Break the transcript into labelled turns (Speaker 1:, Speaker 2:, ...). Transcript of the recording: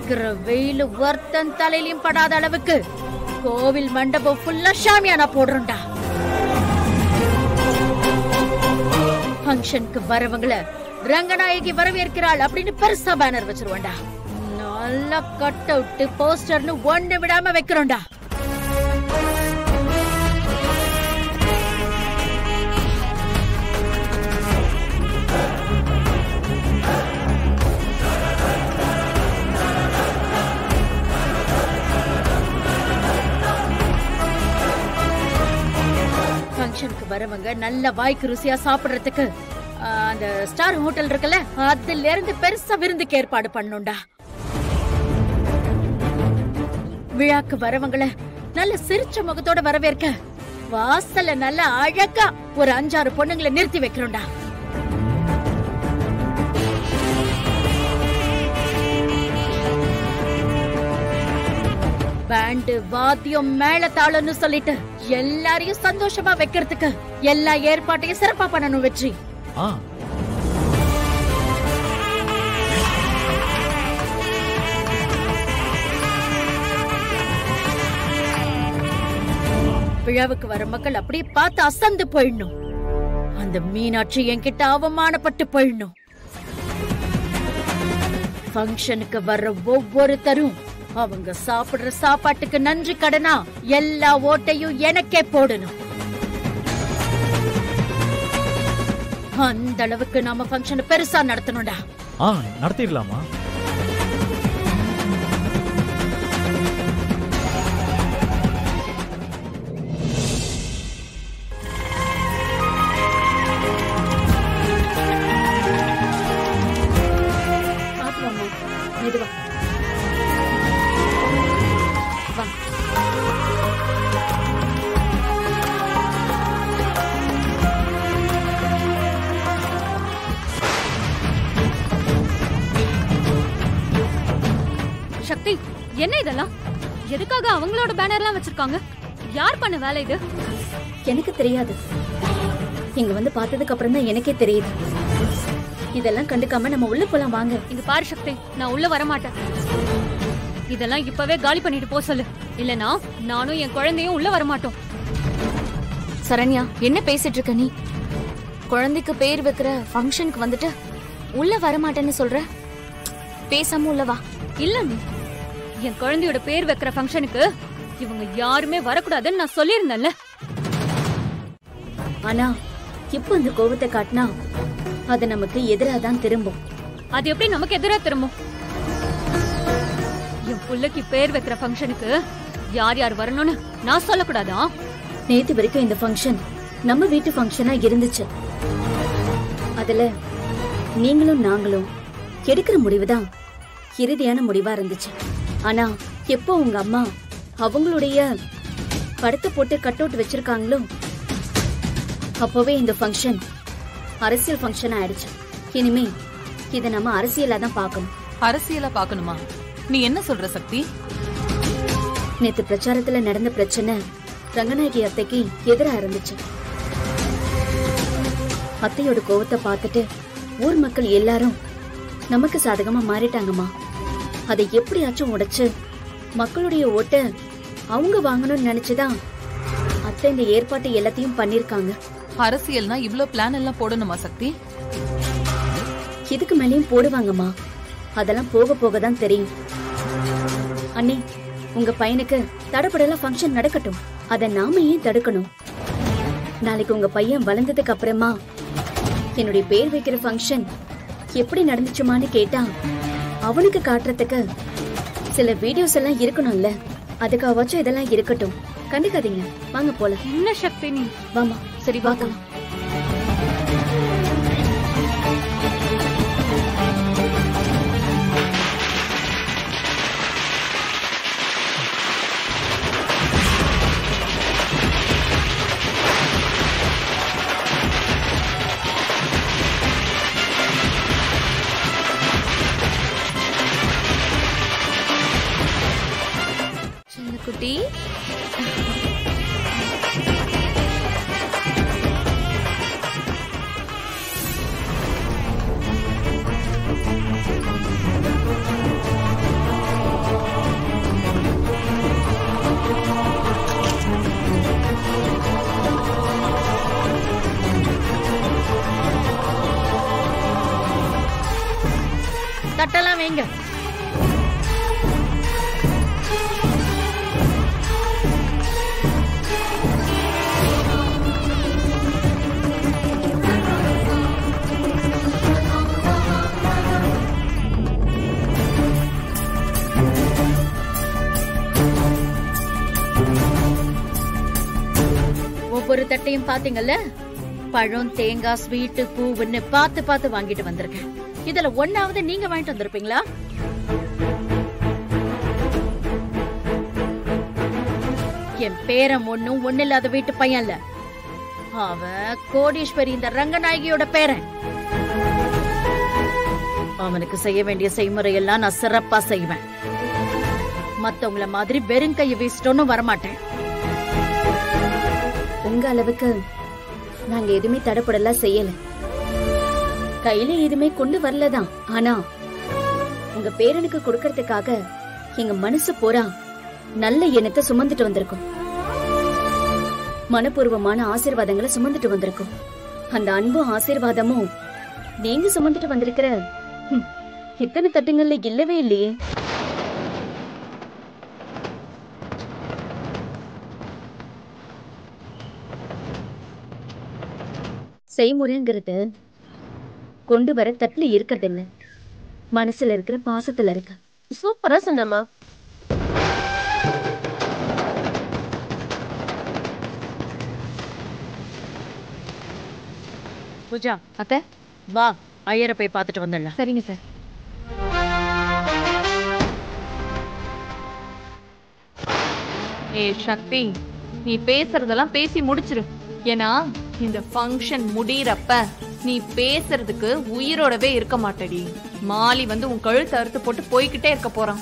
Speaker 1: அடிக்கிற வெயில் ஒருத்தன் தலையிலும் படாத அளவுக்கு கோவில் மண்டபம் ஃபுல்லா ஷாமியானா போடுறோம்டா. ஃபங்க்ஷனுக்கு வரவங்கள ரங்கநாயகி வரவேற்கிறாள் அப்படின்னு பெருசா பேனர் வச்சிருவோம்டா. நல்லா கட் அவுட் போஸ்டர்னு ஒண்ணு விடாம வைக்கிறோம்டா. ஃபங்க்ஷனுக்கு வரவங்க நல்ல வாய்க்கு ருசியா சாப்பிடுறதுக்கு அந்த ஸ்டார் ஹோட்டல் இருக்குல்ல, அதுல இருந்து பெருசா விருந்துக்கு ஏற்பாடு பண்ணுண்டா. விழாக்கு வரவங்கள நல்ல சிரிச்ச முகத்தோட வரவேற்க வாசல்ல நல்ல அழகா ஒரு 5-6 பொண்ணுங்களை நிறுத்தி வைக்கிறோம்டா. பேண்டு வாத்தியம் மேல தாளம்னு சொல்லிட்டு எல்லாரையும் சந்தோஷமா வைக்கிறதுக்கு எல்லா ஏற்பாட்டையும் சிறப்பா பண்ணணும் வெற்றி. விழாவுக்கு வர மக்கள் அப்படியே பார்த்து அசந்து போயிடணும். அந்த மீனாட்சி என்கிட்ட அவமானப்பட்டு போயிடணும். ஃபங்க்ஷனுக்கு வர்ற ஒவ்வொருத்தரும் அவங்க சாப்பிடுற சாப்பாட்டுக்கு நன்றி கடனா எல்லா ஓட்டையும் எனக்கே போடணும். அந்த அளவுக்கு நாம ஃபங்க்ஷன் பெருசா நடத்தணும்டா.
Speaker 2: நடத்திடலாமா?
Speaker 1: மெதுவா வா.
Speaker 3: சக்தி, என்ன இதெல்லாம்? எதுக்காக அவங்களோட பேனர்லாம் வச்சிருக்காங்க? யார் பண்ண வேலை இது?
Speaker 4: எனக்கு தெரியாது. இங்க வந்து பார்த்ததுக்கு அப்புறம் தான் எனக்கே தெரியுது. இதெல்லாம் கண்டுக்காம நம்ம உள்ள போலாம் வாங்க.
Speaker 3: இங்க பாரு சக்தி, நான் உள்ள வர மாட்டேன். இதெல்லாம் இப்பவே காலி பண்ணிட்டு போ சொல்லு. இல்லனா நானும் என் குழந்தையும் உள்ள வர மாட்டோம்.
Speaker 4: சரண்யா, என்ன பேசிட்டு இருக்க நீ? குழந்தைக்கு பேர் வைக்கிற ஃபங்க்ஷனுக்கு வந்துட்டு உள்ள வர மாட்டேன்னு சொல்ற? பேசாம உள்ள வா.
Speaker 3: இல்ல, நீ என் குழந்தையோட பேர் வைக்கிற ஃபங்க்ஷனுக்கு இவங்க யாருமே வரக்கூடாதுன்னு நான் சொல்லியிருந்தேன்ல.
Speaker 4: ஆனா இப்ப அந்த கோவத்தை காட்டினா அது நமக்கு எதிராதான் திரும்பும்.
Speaker 3: அது எப்படி நமக்கு எதிரா திரும்பும்? என் புள்ளைக்கு பேர் வைக்கிற ஃபங்க்ஷனுக்கு யார் யார் வரணும்னு நான் சொல்லக்கூடாதா?
Speaker 4: நேத்து வரைக்கும் இந்த ஃபங்க்ஷன் நம்ம வீட்டு ஃபங்க்ஷனா இருந்துச்சு. அதுல நீங்களும் நாங்களும் எடுக்கிற முடிவுதான் இறுதியான முடிவா இருந்துச்சு. ஆனா எப்போ உங்க அம்மா அவங்களுடைய படத்தை போட்டு கட் அவுட் வச்சிருக்காங்களோ அப்பவே இந்த ஃபங்க்ஷன் அரசியல் ஃபங்க்ஷன் ஆயிடுச்சு. இனிமே இத நம்ம அரசியலா தான் பார்க்கணும்.
Speaker 5: அரசியலா பார்க்கணுமா? நீ என்ன சொல்ற சக்தி?
Speaker 4: நேத்து பிரச்சாரத்துல நடந்த பிரச்சனை ரங்கநாயகி அத்தைக்கு எதிரா இருந்துச்சு. அத்தையோட கோவத்தை பார்த்துட்டு ஊர் மக்கள் எல்லாரும் நமக்கு சாதகமா மாறிட்டாங்கம்மா. அதை எப்படியாச்சும் உடைச்சு மக்களுடைய ஓட்ட அவங்க வாங்கணும்னு நினைச்சுதான் அத்தை இந்த ஏற்பாட்டு எல்லாத்தையும் பண்ணிருக்காங்க.
Speaker 5: அரசியல்னா இவ்ளோ பிளான் எல்லாம் போடணுமா சக்தி?
Speaker 4: இதுக்கு மேலேயும் போடுவாங்கம்மா. அதெல்லாம் போக போக தான் தெரியும். அண்ணே, உங்க பையனுக்கு தடப்படலாம் ஃபங்க்ஷன் நடக்கட்டும். அத நாம ஏன் தடுக்கணும்? நாளைக்கு உங்க பையன் வளர்ந்ததுக்கு அப்புறமா என்னுடைய பேர் வைக்கிற ஃபங்க்ஷன் எப்படி நடந்துச்சுமான்னு கேட்டா அவனுக்கு காட்டுறதுக்கு சில வீடியோஸ் எல்லாம் இருக்கணும்ல. அதுக்காகவாச்சும் இதெல்லாம் இருக்கட்டும். கண்டுக்காதீங்க, வாங்க போல.
Speaker 3: என்ன சக்தி நீ?
Speaker 4: வாமா. சரி பார்க்கலாம்.
Speaker 3: குட்டி,
Speaker 1: எல்லாம் வைங்க. ஒவ்வொரு தட்டையும் பாத்தீங்கல்ல, பழம், தேங்காய், ஸ்வீட்டு, பூவுன்னு பார்த்து பார்த்து வாங்கிட்டு வந்திருக்கேன். இதுல ஒன்னாவது நீங்க வாங்கிட்டு வந்திருப்பீங்களா? என் பேரன் ஒண்ணு இல்லாத வீட்டு பையன் இல்ல, அவன் கோடீஸ்வரி இந்த ரங்கநாயகியோட பேரன். அவனுக்கு செய்ய வேண்டிய செய்முறையெல்லாம் நான் சிறப்பா செய்வேன். மத்தவங்கள மாதிரி வெறும் கையை வீசிட்டோன்னு வரமாட்டேன்.
Speaker 4: உங்க அளவுக்கு நாங்க எதுவுமே தடப்படலாம் செய்யல, கையில எதுவுமே கொண்டு வரலதான். ஆனா உங்க பேரனுக்கு கொடுக்கறதுக்காக எங்க மனசு போறா நல்ல எண்ணத்தை சுமந்துட்டு வந்திருக்கோம். மனப்பூர்வமான ஆசீர்வாதங்களை சுமந்துட்டு வந்திருக்கோம். அந்த அன்பும் ஆசீர்வாதமும் நீங்க சுமந்துட்டு வந்திருக்கிற இத்தனை தட்டுங்கள்ல இல்லவே இல்லையே. செய்முறைங்கிறது கொண்டு வர தட்டுல இருக்கிறது இல்ல, மனசுல இருக்கிற பாசத்துல இருக்கு.
Speaker 2: சூப்பரா சொன்னம்மா.
Speaker 1: பூஜா,
Speaker 3: அத்தை,
Speaker 1: வா ஐயரை போய் பார்த்துட்டு வந்துடலாம்.
Speaker 3: சரிங்க சார்.
Speaker 6: ஏய் சக்தி, நீ பேசுறதெல்லாம் பேசி முடிச்சிரு. ஏன்னா இந்த ஃபங்க்ஷன் முடியறப்ப நீ பேசுறதுக்கு உயிரோடவே இருக்க மாட்டடி. மாலி வந்து உன் கழுத்தை அறுத்து போட்டு போய்கிட்டே இருக்க போறான்.